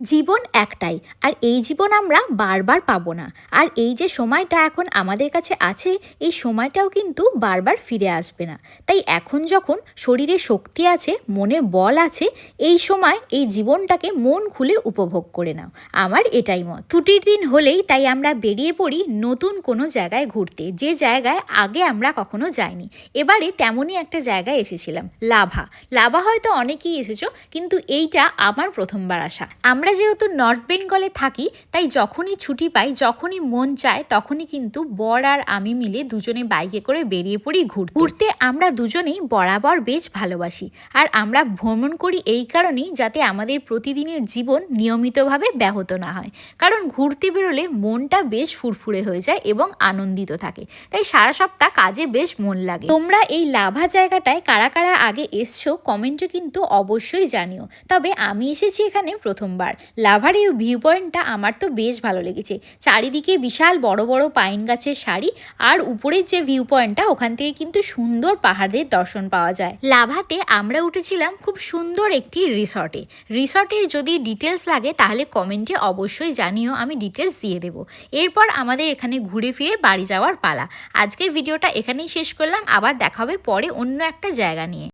জীবন একটাই, আর এই জীবন আমরা বারবার পাবো না। আর এই যে সময়টা এখন আমাদের কাছে আছে, এই সময়টাও কিন্তু বারবার ফিরে আসবে না। তাই এখন যখন শরীরে শক্তি আছে, মনে বল আছে, এই সময় এই জীবনটাকে মন খুলে উপভোগ করে নাও। আমার এটাই মত। ছুটির দিন হলেই তাই আমরা বেরিয়ে পড়ি নতুন কোনো জায়গায় ঘুরতে, যে জায়গায় আগে আমরা কখনো যাইনি। এবারে তেমনই একটা জায়গায় এসেছিলাম, লাভা। লাভা হয়তো অনেকেই এসেছো, কিন্তু এইটা আমার প্রথমবার আসা। আমরা যেহেতু নর্থ বেঙ্গলে থাকি, তাই যখনই ছুটি পাই, যখনই মন চায়, তখনই কিন্তু বর আর আমি মিলে দুজনে বাইকে করে বেরিয়ে পড়ি ঘুরতে। আমরা দুজনেই বরাবর বেশ ভালোবাসি, আর আমরা ভ্রমণ করি এই কারণেই যাতে আমাদের প্রতিদিনের জীবন নিয়মিতভাবে ব্যাহত না হয়। কারণ ঘুরতে বেরোলে মনটা বেশ ফুরফুরে হয়ে যায় এবং আনন্দিত থাকে, তাই সারা সপ্তাহ কাজে বেশ মন লাগে। তোমরা এই লাভা জায়গাটায় কারা কারা আগে এসছো কমেন্টে কিন্তু অবশ্যই জানিও। তবে আমি এসেছি এখানে প্রথমবার। লাভার এই ভিউ পয়েন্টটা আমার তো বেশ ভালো লেগেছে। চারিদিকে বিশাল বড় বড় পাইন গাছের সারি, আর উপরের যে ভিউ পয়েন্টটা, ওখান থেকে কিন্তু সুন্দর পাহাড়ের দর্শন পাওয়া যায়। লাভাতে আমরা উঠেছিলাম খুব সুন্দর একটি রিসর্টের যদি ডিটেলস লাগে তাহলে কমেন্টে অবশ্যই জানিও, আমি ডিটেলস দিয়ে দেবো। এরপর আমাদের এখানে ঘুরে ফিরে বাড়ি যাওয়ার পালা। আজকের ভিডিওটা এখানেই শেষ করলাম, আবার দেখা হবে পরে অন্য একটা জায়গা নিয়ে।